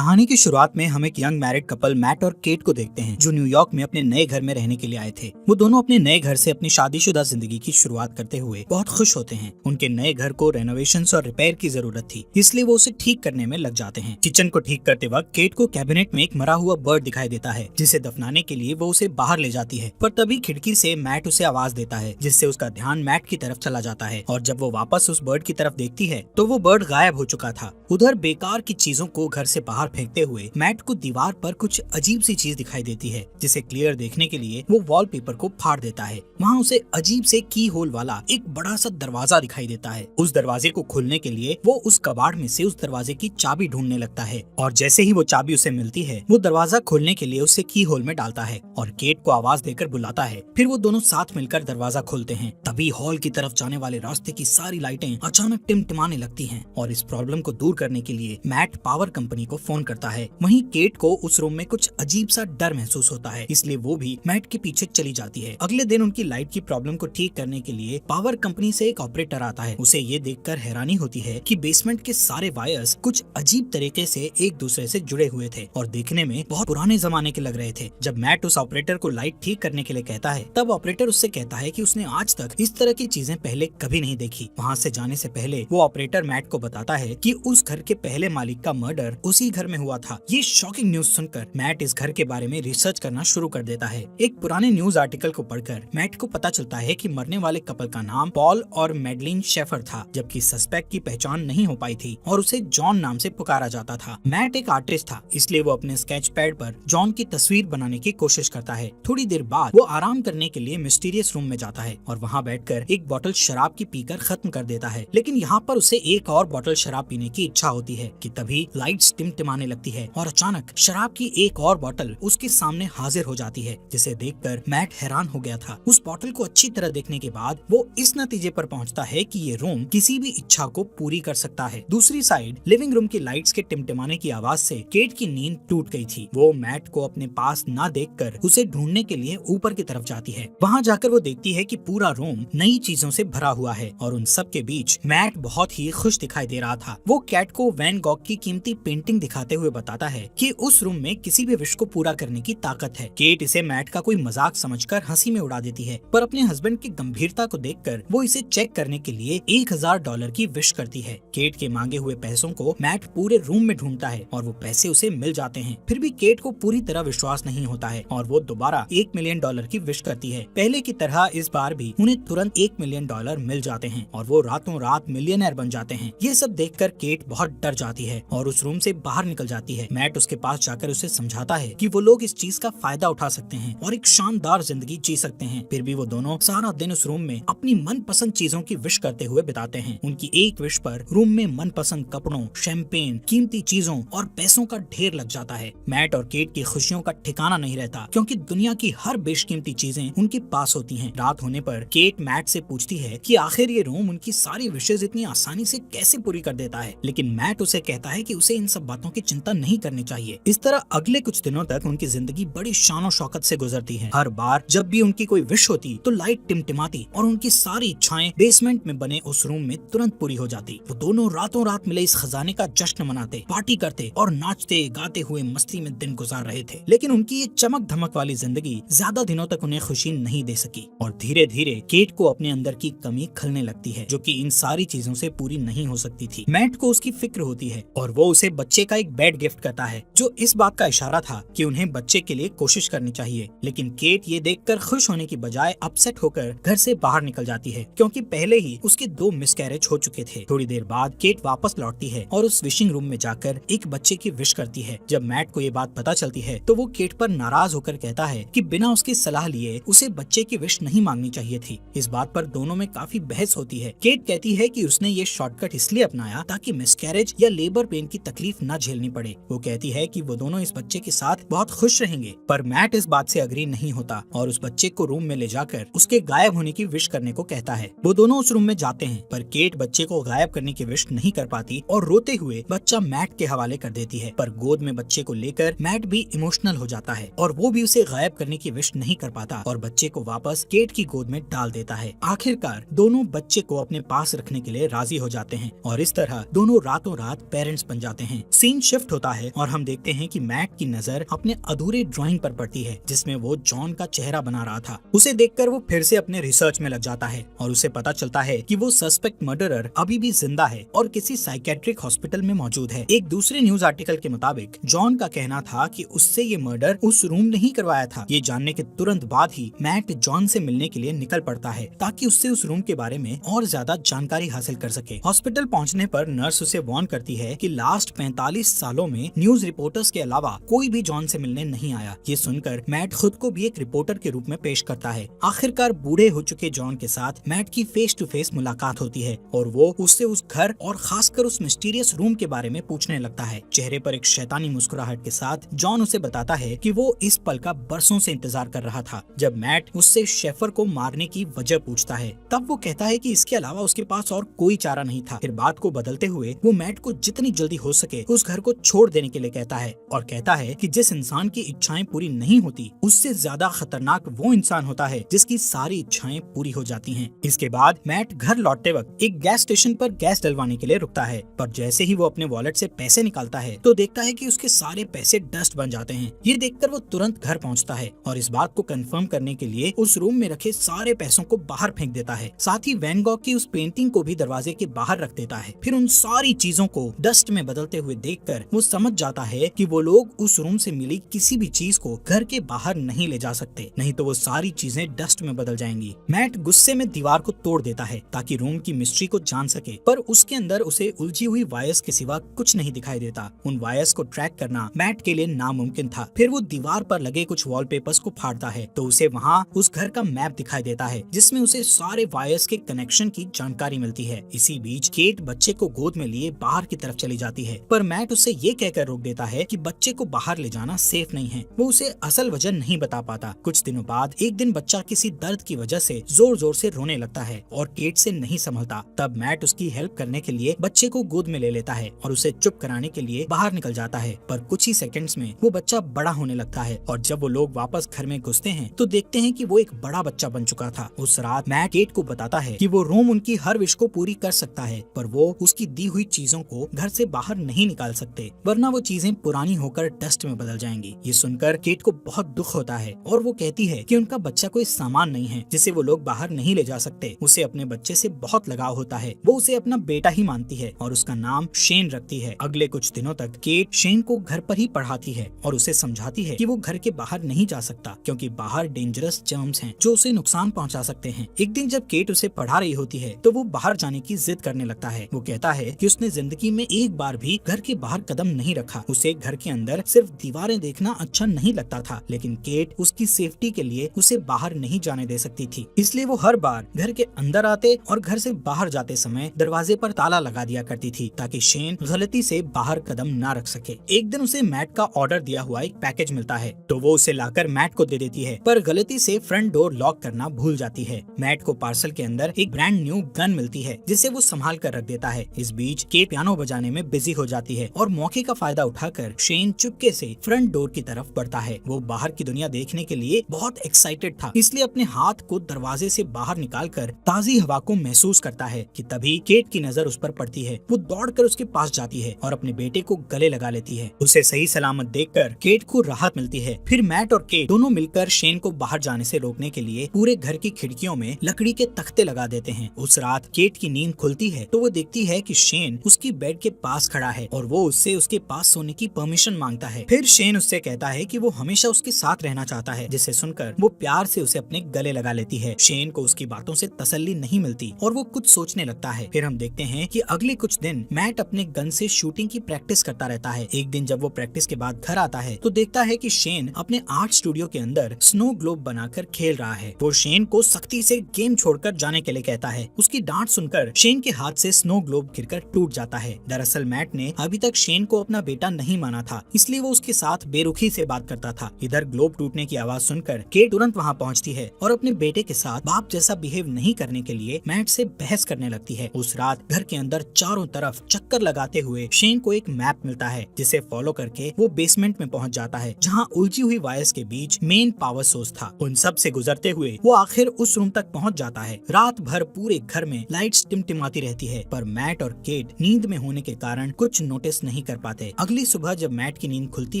कहानी की शुरुआत में हम एक यंग मैरिड कपल मैट और केट को देखते हैं जो न्यूयॉर्क में अपने नए घर में रहने के लिए आए थे। वो दोनों अपने नए घर से अपनी शादीशुदा जिंदगी की शुरुआत करते हुए बहुत खुश होते हैं। उनके नए घर को रेनोवेशंस और रिपेयर की जरूरत थी, इसलिए वो उसे ठीक करने में लग जाते हैं। किचन को ठीक करते वक्त केट को कैबिनेट में एक मरा हुआ बर्ड दिखाई देता है, जिसे दफनाने के लिए वो उसे बाहर ले जाती है। पर तभी खिड़की से मैट उसे आवाज देता है, जिससे उसका ध्यान मैट की तरफ चला जाता है। और जब वो वापस उस बर्ड की तरफ देखती है तो वो बर्ड गायब हो चुका था। उधर बेकार की चीजों को घर से बाहर फेंकते हुए मैट को दीवार पर कुछ अजीब सी चीज दिखाई देती है, जिसे क्लियर देखने के लिए वो वॉलपेपर को फाड़ देता है। वहाँ उसे अजीब से की होल वाला एक बड़ा सा दरवाजा दिखाई देता है। उस दरवाजे को खोलने के लिए वो उस कबाड़ में से उस दरवाजे की चाबी ढूंढने लगता है, और जैसे ही वो चाबी उसे मिलती है वो दरवाजा खोलने के लिए उसे की होल में डालता है और केट को आवाज देकर बुलाता है। फिर वो दोनों साथ मिलकर दरवाजा खोलते हैं। तभी हॉल की तरफ जाने वाले रास्ते की सारी लाइटें अचानक टिमटिमाने लगती हैं, और इस प्रॉब्लम को दूर करने के लिए मैट पावर कंपनी को फोन करता है। वहीं केट को उस रूम में कुछ अजीब सा डर महसूस होता है, इसलिए वो भी मैट के पीछे चली जाती है। अगले दिन उनकी लाइट की प्रॉब्लम को ठीक करने के लिए पावर कंपनी से एक ऑपरेटर आता है। उसे ये देखकर हैरानी होती है कि बेसमेंट के सारे वायर्स कुछ अजीब तरीके से एक दूसरे से जुड़े हुए थे और देखने में बहुत पुराने जमाने के लग रहे थे। जब मैट उस ऑपरेटर को लाइट ठीक करने के लिए कहता है, तब ऑपरेटर उससे कहता है कि उसने आज तक इस तरह की चीजें पहले कभी नहीं देखी। वहाँ से जाने से पहले वो ऑपरेटर मैट को बताता है कि उस घर के पहले मालिक का मर्डर उसी घर में हुआ था। ये शॉकिंग न्यूज सुनकर मैट इस घर के बारे में रिसर्च करना शुरू कर देता है। एक पुराने न्यूज आर्टिकल को पढ़कर मैट को पता चलता है कि मरने वाले कपल का नाम पॉल और मैडलिन शेफर था, जबकि सस्पेक्ट की पहचान नहीं हो पाई थी और उसे जॉन नाम से पुकारा जाता था। मैट एक आर्टिस्ट था, इसलिए वो अपने स्केच पैड पर जॉन की तस्वीर बनाने की कोशिश करता है। थोड़ी देर बाद वो आराम करने के लिए मिस्टीरियस रूम में जाता है और वहाँ बैठकर एक बोतल शराब की पीकर खत्म कर देता है। लेकिन यहाँ पर उसे एक और बोतल शराब पीने की इच्छा होती है कि तभी लाइट्स टिमटिमाने लगती है और अचानक शराब की एक और बोतल उसके सामने हाजिर हो जाती है, जिसे देखकर मैट हैरान हो गया था। उस बोतल को अच्छी तरह देखने के बाद वो इस नतीजे पर पहुंचता है कि ये रूम किसी भी इच्छा को पूरी कर सकता है। दूसरी साइड लिविंग रूम की लाइट्स के टिमटिमाने की आवाज से केट की नींद टूट गई थी। वो मैट को अपने पास ना देखकर उसे ढूंढने के लिए ऊपर की तरफ जाती है। वहाँ जाकर वो देखती है कि पूरा रूम नई चीजों से भरा हुआ है और उन सब के बीच मैट बहुत ही खुश दिखाई दे रहा था। वो कैट को वैन गॉग की कीमती पेंटिंग दिखाते हुए बताता है कि उस रूम में किसी भी विश को पूरा करने की ताकत है। केट इसे मैट का कोई मजाक समझकर हंसी में उड़ा देती है, पर अपने हस्बैंड की गंभीरता को देखकर वो इसे चेक करने के लिए $1000 की विश करती है। केट के मांगे हुए पैसों को मैट पूरे रूम में ढूंढता है और वो पैसे उसे मिल जाते हैं। फिर भी केट को पूरी तरह विश्वास नहीं होता है और वो दोबारा $1 मिलियन की विश करती है। पहले की तरह इस बार भी उन्हें तुरंत $1 मिलियन मिल जाते हैं और वो रातों रात मिलियनर बन जाते हैं। ये सब देखकर केट बहुत डर जाती है और उस रूम से बाहर निकल जाती है। मैट उसके पास जाकर उसे समझाता है कि वो लोग इस चीज का फायदा उठा सकते हैं और एक शानदार जिंदगी जी सकते हैं। फिर भी वो दोनों सारा दिन उस रूम में अपनी मनपसंद चीजों की विश करते हुए बिताते हैं। उनकी एक विश पर रूम में मनपसंद कपड़ों, शैंपेन, कीमती चीजों और पैसों का ढेर लग जाता है। मैट और केट की खुशियों का ठिकाना नहीं रहता, क्योंकि दुनिया की हर बेशकीमती चीजें उनके पास होती हैं। रात होने पर केट मैट से पूछती है कि आखिर ये रूम उनकी सारी विशेष इतनी आसानी से कैसे पूरी कर देता है, लेकिन मैट उसे कहता है कि उसे इन सब बातों की चिंता नहीं करनी चाहिए। इस तरह अगले कुछ दिनों तक उनकी जिंदगी बड़ी शानो शौकत से गुजरती है। हर बार जब भी उनकी कोई विश होती तो लाइट टिमटिमाती और उनकी सारी इच्छाएं बेसमेंट में बने उस रूम में तुरंत पूरी हो जाती। वो दोनों रातों रात मिले इस खजाने का जश्न मनाते, पार्टी करते और नाचते गाते हुए मस्ती में दिन गुजार रहे थे। लेकिन उनकी ये चमक धमक वाली जिंदगी ज्यादा दिनों तक उन्हें खुशी नहीं दे सकी और धीरे धीरे केट को अपने अंदर की कमी खलने लगती है, जो कि इन सारी चीजों से पूरी नहीं हो सकती थी। मैट को उसकी फिक्र होती है और वो उसे बच्चे का एक बेड गिफ्ट करता है, जो इस बात का इशारा था कि उन्हें बच्चे के लिए कोशिश करनी चाहिए। लेकिन केट ये देखकर खुश होने की बजाय अपसेट होकर घर से बाहर निकल जाती है, क्योंकि पहले ही उसके 2 मिसकैरेज हो चुके थे। थोड़ी देर बाद केट वापस लौटती है और उस विशिंग रूम में जाकर एक बच्चे की विश करती है। जब मैट को ये बात पता चलती है तो वो केट पर नाराज होकर कहता है कि बिना उसकी सलाह लिए उसे बच्चे की विश नहीं मांगनी चाहिए थी। इस बात पर दोनों में काफी बहस होती है। केट कहती है कि उसने ये शॉर्टकट इसलिए अपनाया ताकि मिसकैरेज या लेबर पेन की तकलीफ न झेलनी पड़े। वो कहती है कि वो दोनों इस बच्चे के साथ बहुत खुश रहेंगे, पर मैट इस बात से अग्री नहीं होता और उस बच्चे को रूम में ले जाकर उसके गायब होने की विश करने को कहता है। वो दोनों उस रूम में जाते हैं, पर केट बच्चे को गायब करने की विश नहीं कर पाती और रोते हुए बच्चा मैट के हवाले कर देती है। पर गोद में बच्चे को लेकर मैट भी इमोशनल हो जाता है और वो भी उसे गायब करने की विश नहीं कर पाता और बच्चे को वापस केट की गोद में डाल देता है। आखिरकार दोनों बच्चे को अपने पास रखने के लिए राजी हो जाते हैं और इस तरह दोनों रातों रात पेरेंट्स बन जाते हैं। सीन शिफ्ट होता है और हम देखते हैं कि मैट की नजर अपने अधूरे ड्राइंग पर पड़ती है जिसमें वो जॉन का चेहरा बना रहा था। उसे देखकर वो फिर से अपने रिसर्च में लग जाता है और उसे पता चलता है कि वो सस्पेक्ट मर्डरर अभी भी जिंदा है और किसी साइकेट्रिक हॉस्पिटल में मौजूद है। एक दूसरे न्यूज आर्टिकल के मुताबिक जॉन का कहना था कि उससे ये मर्डर उस रूम ने ही करवाया था। ये जानने के तुरंत बाद ही मैट जॉन से मिलने के लिए निकल पड़ता है ताकि उससे उस रूम के बारे में और ज्यादा जानकारी हासिल कर सके। हॉस्पिटल पहुंचने पर नर्स उसे वार्न करती है कि लास्ट 45 सालों में न्यूज रिपोर्टर्स के अलावा कोई भी जॉन से मिलने नहीं आया। ये सुनकर मैट खुद को भी एक रिपोर्टर के रूप में पेश करता है। आखिरकार बूढ़े हो चुके जॉन के साथ मैट की फेस टू फेस मुलाकात होती है और वो उससे उस घर और खासकर उस मिस्टीरियस रूम के बारे में पूछने लगता है। चेहरे पर एक शैतानी मुस्कुराहट के साथ जॉन उसे बताता है कि वो इस पल का बरसों से इंतजार कर रहा था जब मैट उससे शेफर को मारने की वजह पूछता है। तब वो कहता है कि इसके अलावा उसके पास और कोई चारा नहीं था। फिर बात को बदलते हुए वो मैट को जितनी जल्दी हो सके उस घर को छोड़ देने के लिए कहता है और कहता है कि जिस इंसान की इच्छाएं पूरी नहीं होती उससे ज्यादा खतरनाक वो इंसान होता है जिसकी सारी इच्छाएं पूरी हो जाती हैं। इसके बाद मैट घर लौटते वक्त एक गैस स्टेशन पर गैस डलवाने के लिए रुकता है, पर जैसे ही वो अपने वॉलेट से पैसे निकालता है तो देखता है कि उसके सारे पैसे डस्ट बन जाते हैं। ये देखकर वो तुरंत घर पहुंचता है और इस बात को कंफर्म करने के लिए उस रूम में रखे सारे पैसों को बाहर फेंक देता है। साथ ही वैन गॉग की उस पेंटिंग को भी दरवाजे के बाहर रख देता है। फिर उन सारी चीजों को डस्ट में बदलते हुए देखकर वो समझ जाता है कि वो लोग उस रूम से मिली किसी भी चीज को घर के बाहर नहीं ले जा सकते, नहीं तो वो सारी चीजें डस्ट में बदल जाएंगी। मैट गुस्से में दीवार को तोड़ देता है ताकि रूम की मिस्ट्री को जान सके, पर उसके अंदर उसे उलझी हुई वायर्स के सिवा कुछ नहीं दिखाई देता। उन वायर्स को ट्रैक करना मैट के लिए नामुमकिन था। फिर वो दीवार पर लगे कुछ वॉलपेपर्स को फाड़ता है तो उसे वहाँ उस घर का मैप दिखाई देता है जिसमें उसे सारे वायर्स के कनेक्शन की जानकारी मिलती है। इसी बीच केट बच्चे को गोद में लिए बाहर की तरफ चली जाती है, पर मैट उसे ये कहकर रोक देता है कि बच्चे को बाहर ले जाना सेफ नहीं है। वो उसे असल वजह नहीं बता पाता। कुछ दिनों बाद एक दिन बच्चा किसी दर्द की वजह से जोर जोर से रोने लगता है और केट से नहीं संभलता। तब मैट उसकी हेल्प करने के लिए बच्चे को गोद में ले लेता है और उसे चुप कराने के लिए बाहर निकल जाता है, पर कुछ ही सेकंड्स में वो बच्चा बड़ा होने लगता है और जब वो लोग वापस घर में घुसते हैं तो देखते हैं कि वो एक बड़ा बच्चा बन चुका था। उस रात मैट केट को बताता है कि वो रोम उनकी हर विश को पूरी कर सकता है, पर वो उसकी दी हुई चीजों को घर से बाहर नहीं निकाल सकते, वरना वो चीजें पुरानी होकर डस्ट में बदल जाएंगी। ये सुनकर केट को बहुत दुख होता है और वो कहती है कि उनका बच्चा कोई सामान नहीं है जिसे वो लोग बाहर नहीं ले जा सकते। उसे अपने बच्चे से बहुत लगाव होता है। वो उसे अपना बेटा ही मानती है और उसका नाम शेन रखती है। अगले कुछ दिनों तक केट शेन को घर पर ही पढ़ाती है और उसे समझाती है कि वो घर के बाहर नहीं जा सकता क्योंकि बाहर डेंजरस जर्म्स हैं जो उसे नुकसान पहुंचा सकते हैं। एक दिन जब केट उसे पढ़ा रही होती है तो वो बाहर जाने की जिद करने लगता है। वो कहता है कि उसने जिंदगी में एक बार भी घर के बाहर कदम नहीं रखा। उसे घर के अंदर सिर्फ दीवारें देखना अच्छा नहीं लगता था, लेकिन केट उसकी सेफ्टी के लिए उसे बाहर नहीं जाने दे सकती थी। इसलिए वो हर बार घर के अंदर आते और घर से बाहर जाते समय दरवाजे पर ताला लगा दिया करती थी ताकि शेन गलती से बाहर कदम ना रख सके। एक दिन उसे मैट का ऑर्डर दिया हुआ एक पैकेज मिलता है तो वो उसे लाकर मैट को दे देती है, पर गलती से फ्रंट डोर लॉक करना भूल जाती है। मैट को पार्सल के अंदर एक ब्रांड न्यू गन मिलती है जिसे वो संभाल कर रख देता है। इस बीच केट पियानो बजाने में बिजी हो जाती है और मौके का फायदा उठाकर शेन चुपके से फ्रंट डोर की तरफ बढ़ता है। वो बाहर की दुनिया देखने के लिए बहुत एक्साइटेड था, इसलिए अपने हाथ को दरवाजे से बाहर निकालकर ताजी हवा को महसूस करता है कि तभी केट की नजर उस पर पड़ती है। वो दौड़कर उसके पास जाती है और अपने बेटे को गले लगा लेती है। उसे सही सलामत देखकर केट को राहत मिलती है। फिर मैट और केट दोनों मिलकर शेन को बाहर जाने से रोकने के लिए पूरे घर की खिड़कियों में लकड़ी के तख्ते लगा देते हैं। उस रात केट की नींद खुलती है तो वो देखती है कि शेन उसकी बेड के पास खड़ा है और वो उससे उसके पास सोने की परमिशन मांगता है। फिर शेन उससे कहता है कि वो हमेशा उसके साथ रहना चाहता है, जिसे सुनकर वो प्यार से उसे अपने गले लगा लेती है। शेन को उसकी बातों से तसल्ली नहीं मिलती और वो कुछ सोचने लगता है। फिर हम देखते हैं कि अगले कुछ दिन मैट अपने गन से शूटिंग की प्रैक्टिस करता रहता है। एक दिन जब वो प्रैक्टिस के बाद घर आता है तो देखता है कि शेन अपने आर्ट स्टूडियो के अंदर स्नो ग्लोब बनाकर खेल रहा है। वो शेन को सख्ती से गेम छोड़कर जाने के लिए कहता है। उसकी डांट सुनकर शेन के हाथ से स्नो ग्लोब गिरकर टूट जाता है। दरअसल मैट ने अभी तक शेन को अपना बेटा नहीं माना था, इसलिए वो उसके साथ बेरुखी से बात करता था। इधर ग्लोब टूटने की आवाज सुनकर केट तुरंत वहाँ पहुँचती है और अपने बेटे के साथ बाप जैसा बिहेव नहीं करने के लिए मैट से बहस करने लगती है। उस रात घर के अंदर चारों तरफ चक्कर लगाते हुए शेन को एक मैप मिलता है जिसे फॉलो करके वो बेसमेंट में पहुँच जाता है जहाँ उलझी हुई वायर्स के बीच मेन पावर सोर्स था। उन सब से गुजरते हुए वो आखिर उस रूम तक पहुँच जाता है। रात भर पूरे घर में लाइट्स टिमटिमाती रहती है, पर मैट और केट नींद में होने के कारण कुछ नोटिस नहीं कर पाते। अगली सुबह जब मैट की नींद खुलती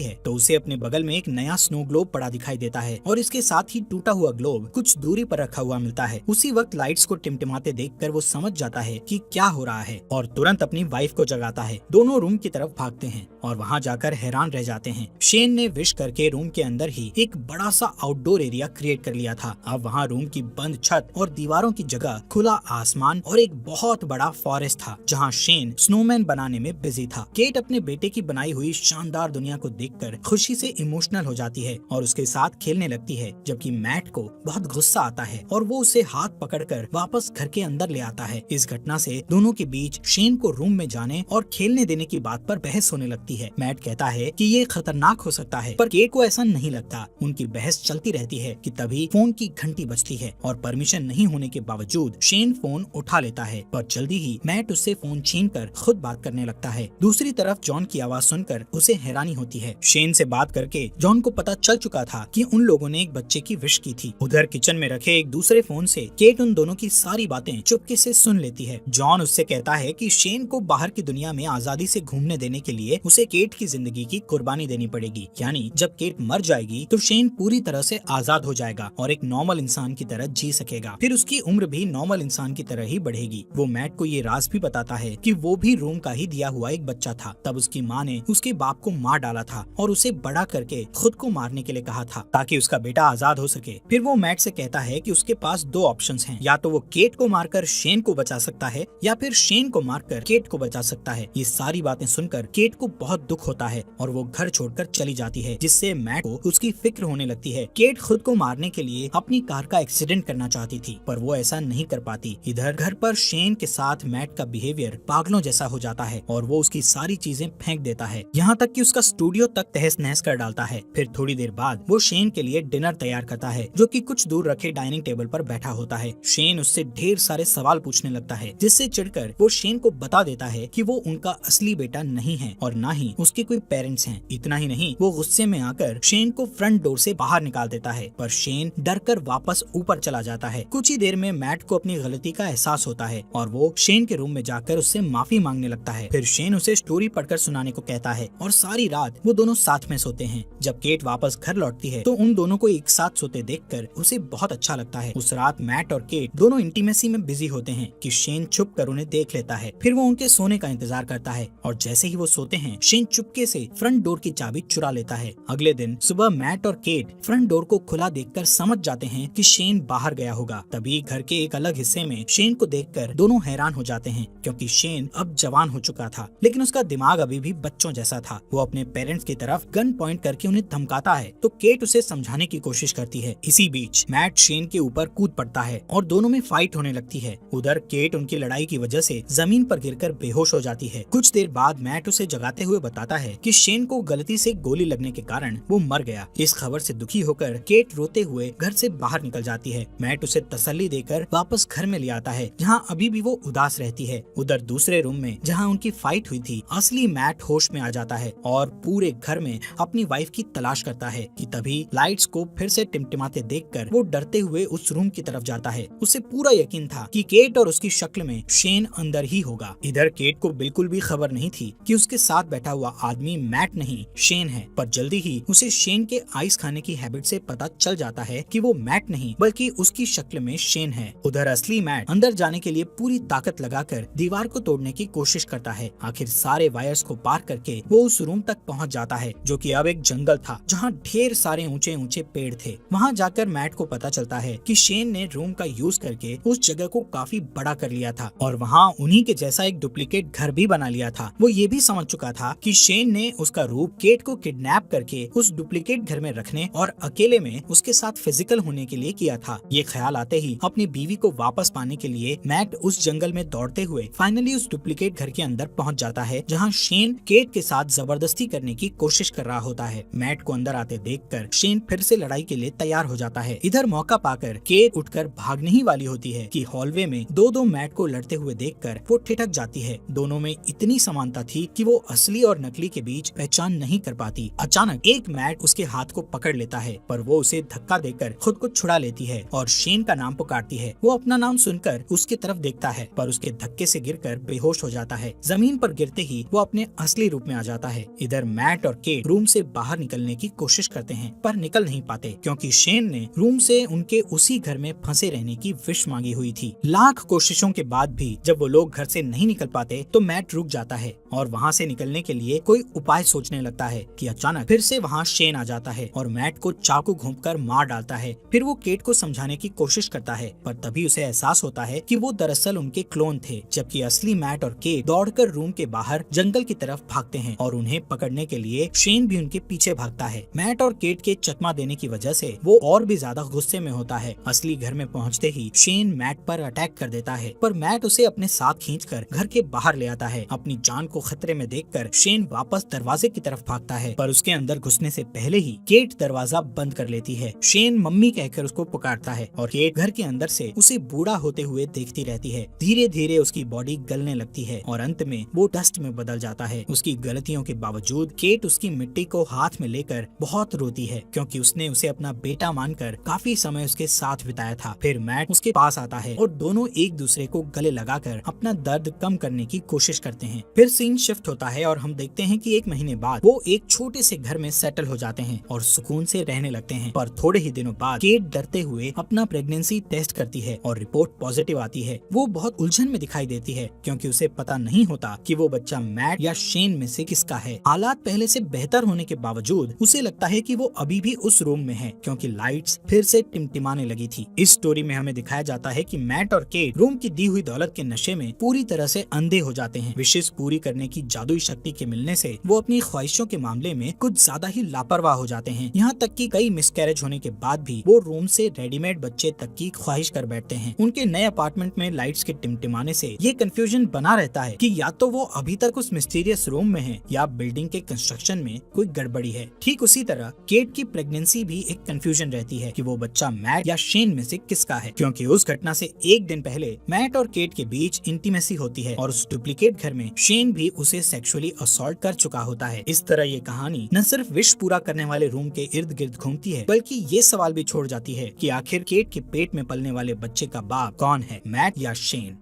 है तो उसे अपने बगल में एक नया स्नो ग्लोब पड़ा दिखाई देता है और इसके साथ ही टूटा हुआ ग्लोब कुछ दूरी पर रखा हुआ मिलता है। उसी वक्त लाइट्स को टिमटिमाते देखकर वो समझ जाता है कि क्या हो रहा है और तुरंत अपनी वाइफ को जगाता है। दोनों रूम की तरफ भागते हैं और वहाँ जाकर हैरान रह जाते हैं। शेन ने विश करके रूम के अंदर ही एक बड़ा सा आउटडोर एरिया क्रिएट कर लिया था। अब वहाँ रूम की बंद छत और दीवारों की जगह खुला आसमान और एक बहुत बड़ा फॉरेस्ट था जहाँ शेन स्नोमैन बनाने में बिजी था। केट अपने बेटे की बनाई हुई शानदार दुनिया को देखकर खुशी से इमोशनल हो जाती है और उसके साथ खेलने लगती है, जबकि मैट को बहुत गुस्सा आता है और वो उसे हाथ पकड़कर वापस घर के अंदर ले आता है। इस घटना से दोनों के बीच शेन को रूम में जाने और खेलने देने की बात पर बहस होने लगती है। मैट कहता है कि ये खतरनाक हो सकता है, पर केट को ऐसा नहीं लगता। उनकी बहस चलती रहती है कि तभी फोन की घंटी बजती है और परमिशन नहीं होने के बावजूद शेन फोन उठा लेता है, पर जल्दी ही मैट उससे फोन छीनकर खुद बात करने लगता है। दूसरी तरफ जॉन की आवाज सुनकर उसे हैरानी होती है। शेन से बात करके जॉन को पता चल चुका था कि उन लोगों ने एक बच्चे की विश की थी। उधर किचन में रखे एक दूसरे फोन से केट उन दोनों की सारी बातें चुपके से सुन लेती है। जॉन उससे कहता है कि शेन को बाहर की दुनिया में आजादी से घूमने देने के लिए उसे केट की जिंदगी की कुर्बानी देनी पड़ेगी, यानी जब केट मर जाएगी तो शेन पूरी तरह से आजाद हो जाएगा और एक नॉर्मल इंसान की तरह जी सकेगा। फिर उसकी उम्र भी नॉर्मल इंसान की तरह ही बढ़ेगी। वो मैट को ये राज भी बताता है कि वो भी रूम का ही दिया हुआ एक बच्चा था। तब उसकी माँ ने उसके बाप को मार डाला था और उसे बड़ा करके खुद को मारने के लिए कहा था ताकि उसका बेटा आजाद हो सके। फिर वो मैट से कहता है कि उसके पास दो ऑप्शंस हैं, या तो वो केट को मारकर शेन को बचा सकता है या फिर शेन को मारकर केट को बचा सकता है। ये सारी बातें सुनकर केट को बहुत दुख होता है और वो घर छोड़कर चली जाती है, जिससे मैट को उसकी फिक्र होने लगती है। केट खुद को मारने के लिए अपनी कार का एक्सीडेंट करना चाहती थी, पर वो ऐसा नहीं कर पाती। इधर घर पर शेन के साथ मैट का बिहेवियर पागलों जैसा हो जाता है और वो उसकी सारी चीजें फेंक देता है, यहाँ तक कि उसका स्टूडियो तक तहस नहस कर डालता है। फिर थोड़ी देर बाद वो शेन के लिए डिनर तैयार करता है, जो कि कुछ दूर रखे डाइनिंग टेबल पर बैठा होता है। शेन उससे ढेर सारे सवाल पूछने लगता है, जिससे चिढ़कर वो शेन को बता देता है कि वो उनका असली बेटा नहीं है और ना ही उसके कोई पेरेंट्स हैं। इतना ही नहीं, वो गुस्से में आकर शेन को फ्रंट डोर से बाहर निकाल देता है, पर शेन डरकर वापस ऊपर चला जाता है। कुछ ही देर में मैट को अपनी गलती का एहसास होता है और वो शेन के रूम में जाकर उससे माफी मांगने लगता है। फिर शेन उसे स्टोरी पढ़कर सुनाने को कहता है और सारी रात वो दोनों साथ में सोते हैं। जब केट वापस घर लौटती है तो उन दोनों को एक साथ सोते देखकर उसे बहुत अच्छा लगता है। उस रात मैट और केट दोनों इंटीमेसी में बिजी होते हैं कि शेन छुप कर उन्हें देख लेता है। फिर वो उनके सोने का इंतजार करता है और जैसे ही वो सोते हैं शेन चुपके से फ्रंट डोर की चाबी चुरा लेता है। अगले दिन सुबह मैट और केट फ्रंट डोर को खुला देखकर समझ जाते हैं कि शेन बाहर गया होगा। तभी घर के एक अलग हिस्से में शेन को देखकर दोनों हैरान हो जाते हैं, क्योंकि शेन अब जवान हो चुका था, लेकिन उसका दिमाग अभी भी बच्चों जैसा था। वो अपने पेरेंट्स की तरफ गन पॉइंट करके उन्हें धमकाता है तो केट उसे समझाने की कोशिश करती है। इसी बीच मैट शेन के ऊपर कूद पड़ता है और दोनों में फाइट होने लगती है। उधर केट उनकी लड़ाई की वजह से जमीन पर गिरकर बेहोश हो जाती है। कुछ देर बाद मैट उसे जगाते हुए बताता है कि शेन को गलती से गोली लगने के कारण वो मर गया। इस खबर से दुखी होकर केट रोते हुए घर से बाहर निकल जाती है। मैट उसे तसल्ली देकर वापस घर में ले आता है, जहाँ अभी भी वो उदास रहती है। उधर दूसरे रूम में जहाँ उनकी फाइट हुई थी, असली मैट होश में आ जाता है और पूरे घर में अपनी वाइफ की तलाश करता है कि तभी लाइट्स को फिर से टिमटिमाते देखकर वो डरते हुए उस रूम की तरफ जाता है। उसे पूरा यकीन था कि केट और उसकी शक्ल में शेन अंदर ही होगा। इधर केट को बिल्कुल भी खबर नहीं थी कि उसके साथ बैठा हुआ आदमी मैट नहीं शेन है, पर जल्दी ही उसे शेन के आइस खाने की हैबिट से पता चल जाता है कि वो मैट नहीं बल्कि उसकी शक्ल में शेन है। उधर असली मैट अंदर जाने के लिए पूरी ताकत लगाकर दीवार को तोड़ने की कोशिश करता है। आखिर सारे वायर्स को पार करके वो उस रूम तक पहुंच जाता है, जो कि अब एक जंगल था जहां ढेर सारे ऊंचे ऊंचे पेड़ थे। वहां जाकर मैट को पता चलता है कि शेन ने रूम का यूज करके उस जगह को काफी बड़ा कर लिया था और वहां उन्हीं के जैसा एक डुप्लीकेट घर भी बना लिया था। वो ये भी समझ चुका था कि शेन ने उसका रूप केट को किडनैप करके उस डुप्लीकेट घर में रखने और अकेले में उसके साथ फिजिकल होने के लिए किया था। ये ख्याल आते ही अपनी बीवी को वापस पाने के लिए मैट उस जंगल में दौड़ते हुए फाइनली उस डुप्लीकेट घर के अंदर पहुंच जाता है, जहां शेन केट के साथ जबरदस्ती करने की कोशिश कर रहा होता है। मैट को अंदर आते देखकर शेन फिर से लड़ाई के लिए तैयार हो जाता है। इधर मौका पाकर केट उठकर भागने ही वाली होती है कि हॉलवे में दो मैट को लड़ते हुए देखकर वो ठिठक जाती है। दोनों में इतनी समानता थी कि वो असली और नकली के बीच पहचान नहीं कर पाती। अचानक एक मैट उसके हाथ को पकड़ लेता है, पर वो उसे धक्का देकर खुद को छुड़ा लेती है और शेन का नाम पुकारती है। वो अपना नाम सुनकर उसकी तरफ देखता है, पर उसके धक्के से गिरकर बेहोश हो जाता है। जमीन पर गिरते ही वो वो अपने असली रूप में आ जाता है। इधर मैट और केट रूम से बाहर निकलने की कोशिश करते हैं पर निकल नहीं पाते क्योंकि शेन ने रूम से उनके उसी घर में फंसे रहने की विश मांगी हुई थी। लाख कोशिशों के बाद भी जब वो लोग घर से नहीं निकल पाते तो मैट रुक जाता है और वहाँ से निकलने के लिए कोई उपाय सोचने लगता है कि अचानक फिर से वहाँ शेन आ जाता है और मैट को चाकू घोंपकर मार डालता है। फिर वो केट को समझाने की कोशिश करता है पर तभी उसे एहसास होता है कि वो दरअसल उनके क्लोन थे, जबकि असली मैट और केट दौड़कर रूम के बाहर जंगल की तरफ भागते हैं और उन्हें पकड़ने के लिए शेन भी उनके पीछे भागता है। मैट और केट के चकमा देने की वजह से वो और भी ज्यादा गुस्से में होता है। असली घर में पहुंचते ही शेन मैट पर अटैक कर देता है पर मैट उसे अपने साथ खींचकर घर के बाहर ले आता है। अपनी जान को खतरे में देखकर शेन वापस दरवाजे की तरफ भागता है पर उसके अंदर घुसने से पहले ही केट दरवाजा बंद कर लेती है। शेन मम्मी कहकर उसको पुकारता है और केट घर के अंदर से उसे बूढ़ा होते हुए देखती रहती है। धीरे धीरे उसकी बॉडी गलने लगती है और अंत में वो डस्ट में बदल जाता है। उसकी गलतियों के बावजूद केट उसकी मिट्टी को हाथ में लेकर बहुत रोती है क्योंकि उसने उसे अपना बेटा मानकर काफी समय उसके साथ बिताया था। फिर मैट उसके पास आता है और दोनों एक दूसरे को गले लगाकर अपना दर्द कम करने की कोशिश करते हैं। फिर सीन शिफ्ट होता है और हम देखते हैं कि 1 महीने बाद वो एक छोटे से घर में सेटल हो जाते हैं और सुकून से रहने लगते हैं। पर थोड़े ही दिनों बाद केट डरते हुए अपना प्रेगनेंसी टेस्ट करती है और रिपोर्ट पॉजिटिव आती है। वो बहुत उलझन में दिखाई देती है क्योंकि उसे पता नहीं होता कि वो बच्चा मैट या शेन में से किसका है। हालात पहले से बेहतर होने के बावजूद उसे लगता है कि वो अभी भी उस रूम में है क्योंकि लाइट्स फिर से टिमटिमाने लगी थी। इस स्टोरी में हमें दिखाया जाता है कि मैट और केट रूम की दी हुई दौलत के नशे में पूरी तरह से अंधे हो जाते हैं। विशेष पूरी करने की जादुई शक्ति के मिलने से वो अपनी ख्वाहिशों के मामले में कुछ ज्यादा ही लापरवाह हो जाते हैं। यहाँ तक कि कई मिसकैरेज होने के बाद भी वो रूम से रेडीमेड बच्चे तक की ख्वाहिश कर बैठते हैं। उनके नए अपार्टमेंट में लाइट्स के टिमटिमाने से ये कंफ्यूजन बना रहता है कि या तो वो अभी तक उस मिस्टीरियस रूम में है या बिल्डिंग के कंस्ट्रक्शन में कोई गड़बड़ी है। ठीक उसी तरह केट की प्रेगनेंसी भी एक कंफ्यूजन रहती है कि वो बच्चा मैट या शेन में से किसका है, क्योंकि उस घटना से 1 दिन पहले मैट और केट के बीच इंटीमेसी होती है और उस डुप्लीकेट घर में शेन भी उसे सेक्सुअली असॉल्ट कर चुका होता है। इस तरह ये कहानी न सिर्फ विश पूरा करने वाले रूम के इर्द गिर्द घूमती है बल्कि ये सवाल भी छोड़ जाती है कि आखिर केट के पेट में पलने वाले बच्चे का बाप कौन है, मैट या शेन।